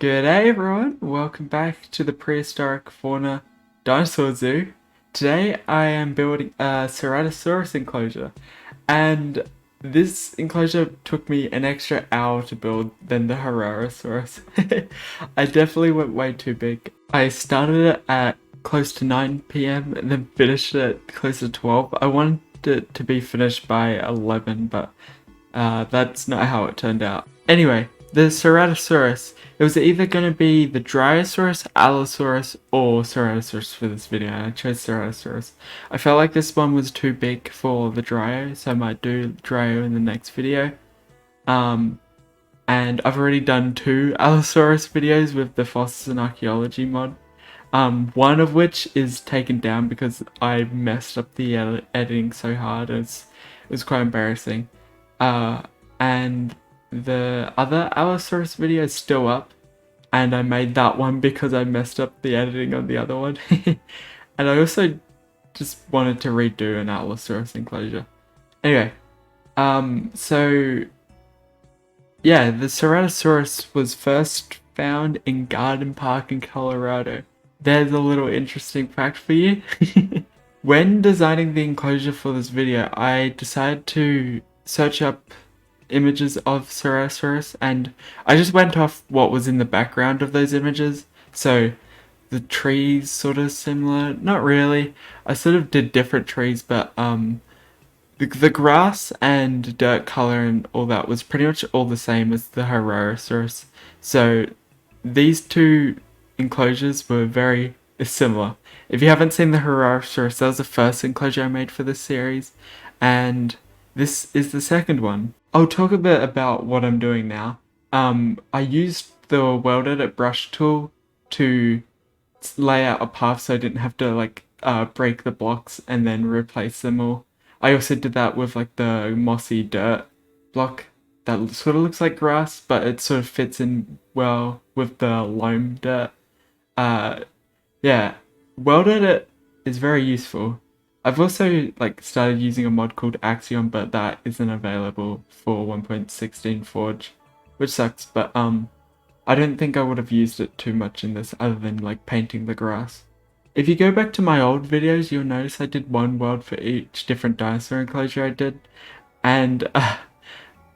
G'day everyone, welcome back to the Prehistoric Fauna Dinosaur Zoo. Today I am building a Ceratosaurus enclosure, and this enclosure took me an extra hour to build than the Hararosaurus. I definitely went way too big. I started it at close to 9 p.m. and then finished it at close to 12. I wanted it to be finished by 11, but that's not how it turned out. Anyway, the Ceratosaurus, it was either going to be the Dryosaurus, Allosaurus, or Ceratosaurus for this video, and I chose Ceratosaurus. I felt like this one was too big for the Dryo, so I might do Dryo in the next video. And I've already done 2 Allosaurus videos with the Fossils and Archaeology mod. One of which is taken down because I messed up the editing so hard, it was quite embarrassing. And the other Allosaurus video is still up, and I made that one because I messed up the editing on the other one. And I also just wanted to redo an Allosaurus enclosure. Anyway, so yeah, the Ceratosaurus was first found in Garden Park in Colorado. There's a little interesting fact for you. When designing the enclosure for this video, I decided to search up images of Ceratosaurus, and I just went off what was in the background of those images. So the trees sort of similar, not really. I sort of did different trees, but the grass and dirt color and all that was pretty much all the same as the Hararosaurus. So these two enclosures were very similar. If you haven't seen the Hararosaurus, that was the first enclosure I made for this series, and this is the second one. I'll talk a bit about what I'm doing now. I used the World Edit brush tool to lay out a path so I didn't have to break the blocks and then replace them all. I also did that with like the mossy dirt block that sort of looks like grass, but it sort of fits in well with the loam dirt. Yeah, World Edit is very useful. I've also started using a mod called Axiom, but that isn't available for 1.16 Forge, which sucks, but I don't think I would have used it too much in this other than painting the grass. If you go back to my old videos, you'll notice I did one world for each different dinosaur enclosure I did, and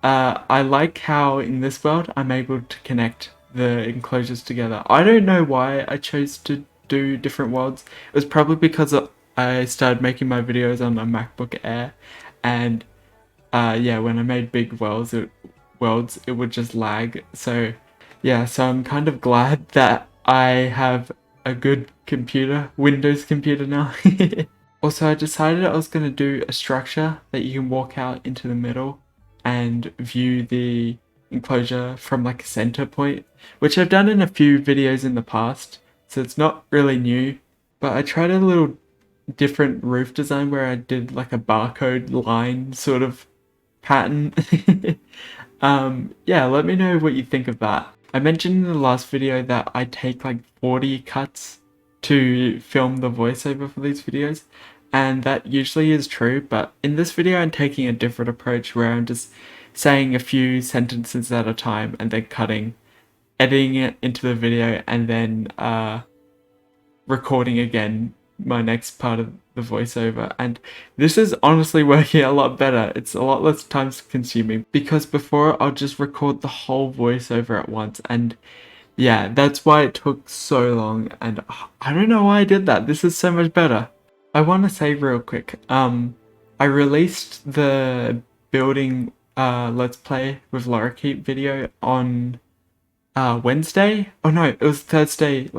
I like how in this world I'm able to connect the enclosures together. I don't know why I chose to do different worlds. It was probably because I started making my videos on a MacBook Air, and yeah, when I made big worlds, it would just lag. So yeah, so I'm kind of glad that I have a good computer, Windows computer now. Also, I decided I was going to do a structure that you can walk out into the middle and view the enclosure from a center point, which I've done in a few videos in the past, so it's not really new, but I tried a little different roof design where I did a barcode line sort of pattern. Yeah, let me know what you think of that. I mentioned in the last video that I take 40 cuts to film the voiceover for these videos, and that usually is true, but in this video I'm taking a different approach where I'm just saying a few sentences at a time and then editing it into the video, and then recording again my next part of the voiceover, and this is honestly working a lot better. It's a lot less time consuming because before I'll just record the whole voiceover at once, and yeah, that's why it took so long, and I don't know why I did that. This is so much better. I want to say real quick, I released the building let's play with Loorikeet video on Wednesday. Oh no, it was Thursday,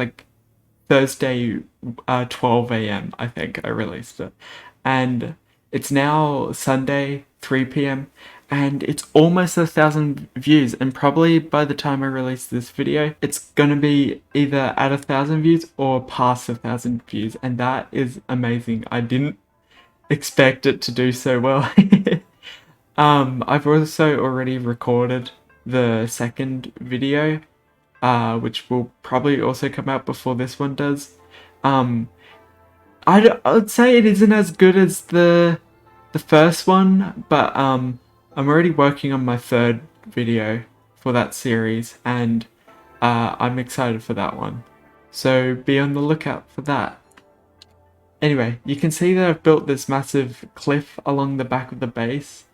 Thursday 12 a.m. I think I released it, and it's now Sunday 3 p.m. and it's almost 1,000 views, and probably by the time I release this video it's gonna be either at 1,000 views or past 1,000 views, and that is amazing. I didn't expect it to do so well. I've also already recorded the second video, which will probably also come out before this one does. I'd say it isn't as good as the first one, but I'm already working on my third video for that series, and I'm excited for that one. So be on the lookout for that. Anyway, you can see that I've built this massive cliff along the back of the base.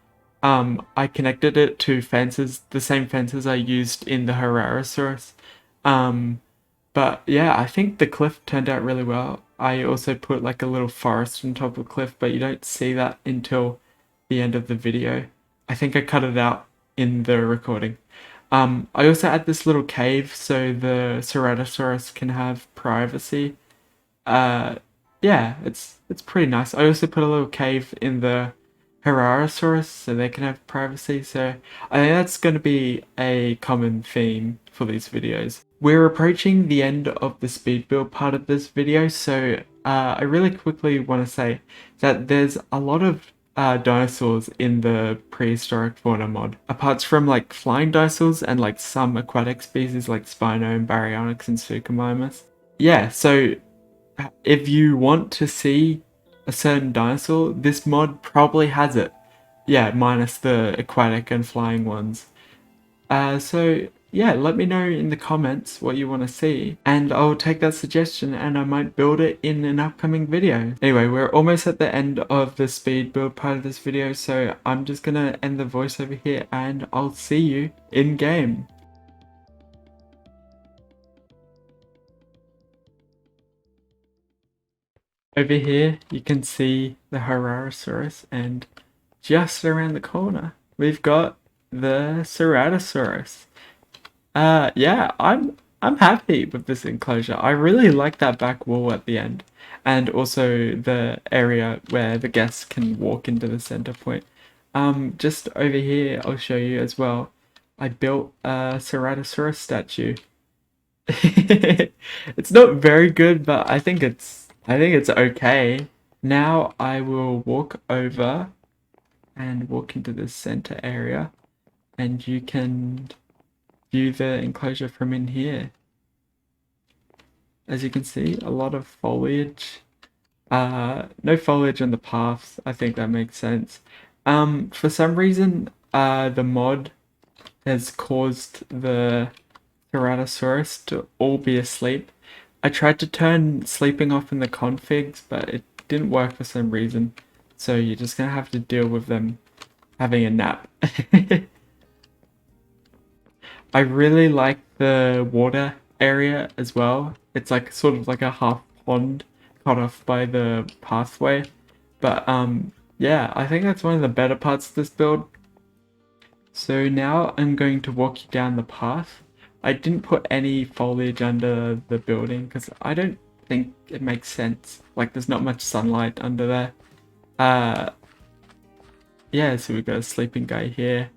I connected it to fences, the same fences I used in the Herrerasaurus. But yeah, I think the cliff turned out really well. I also put like a little forest on top of the cliff, but you don't see that until the end of the video. I think I cut it out in the recording. I also add this little cave so the Ceratosaurus can have privacy. Uh, yeah, it's pretty nice. I also put a little cave in the Herrerasaurus so they can have privacy. So I think that's going to be a common theme for these videos. We're approaching the end of the speed build part of this video, so I really quickly want to say that there's a lot of dinosaurs in the Prehistoric Fauna mod. Apart from like flying dinosaurs and like some aquatic species like Spino and Baryonyx and Suchomimus. Yeah, so if you want to see a certain dinosaur, this mod probably has it. Yeah, minus the aquatic and flying ones. So yeah, let me know in the comments what you want to see, and I'll take that suggestion and I might build it in an upcoming video. Anyway, we're almost at the end of the speed build part of this video, so I'm just gonna end the voiceover here and I'll see you in game. Over here, you can see the Herrerasaurus, and just around the corner, we've got the Ceratosaurus. Yeah, I'm happy with this enclosure. I really like that back wall at the end, and also the area where the guests can walk into the center point. Just over here, I'll show you as well. I built a Ceratosaurus statue. It's not very good, but I think it's okay. Now I will walk over and walk into the center area, and you can view the enclosure from in here. As you can see, a lot of foliage. No foliage on the paths. I think that makes sense. For some reason, the mod has caused the Ceratosaurus to all be asleep. I tried to turn sleeping off in the configs, but it didn't work for some reason. So you're just gonna have to deal with them having a nap. I really like the water area as well. It's like sort of like a half pond cut off by the pathway. But yeah, I think that's one of the better parts of this build. So now I'm going to walk you down the path. I didn't put any foliage under the building because I don't think it makes sense. Like there's not much sunlight under there. Yeah, so we've got a sleeping guy here.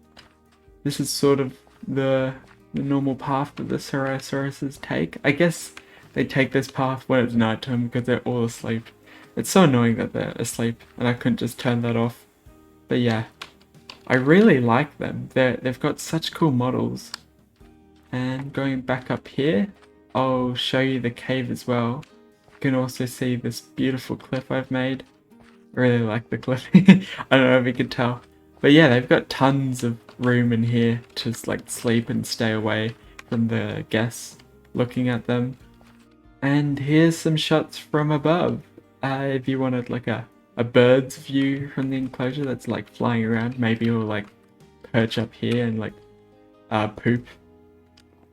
This is sort of the normal path that the Ceratosaurus take. I guess they take this path when it's nighttime because they're all asleep. It's so annoying that they're asleep and I couldn't just turn that off. But yeah, I really like them. They've got such cool models. And going back up here, I'll show you the cave as well. You can also see this beautiful cliff I've made. I really like the cliff. I don't know if you can tell. But yeah, they've got tons of room in here to just like sleep and stay away from the guests looking at them. And here's some shots from above. If you wanted like a bird's view from the enclosure that's like flying around, maybe you'll like perch up here and like poop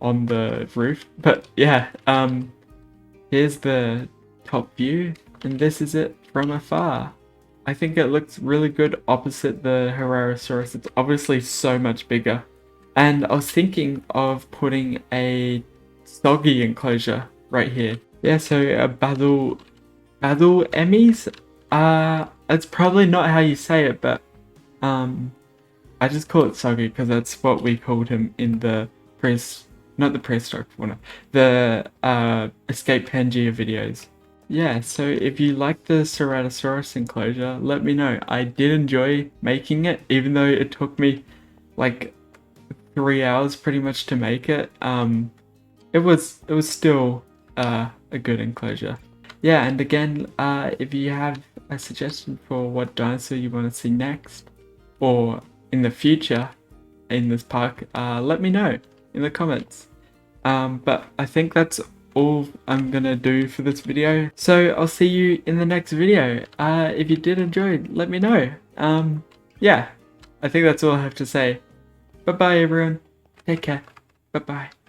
on the roof. But yeah, here's the top view, and this is it from afar. I think it looks really good opposite the Herrerasaurus. It's obviously so much bigger. And I was thinking of putting a soggy enclosure right here. Yeah, so a Basil Emmys? It's probably not how you say it, but I just call it soggy because that's what we called him in the not the Prehistoric Fauna, the Escape Pangea videos. Yeah, so if you like the Ceratosaurus enclosure, let me know. I did enjoy making it, even though it took me like 3 hours pretty much to make it. It was still a good enclosure. Yeah, and again, if you have a suggestion for what dinosaur you want to see next, or in the future in this park, let me know in the comments. But I think that's all I'm gonna do for this video. So I'll see you in the next video. If you did enjoy, let me know. Yeah, I think that's all I have to say. Bye bye everyone. Take care. Bye bye.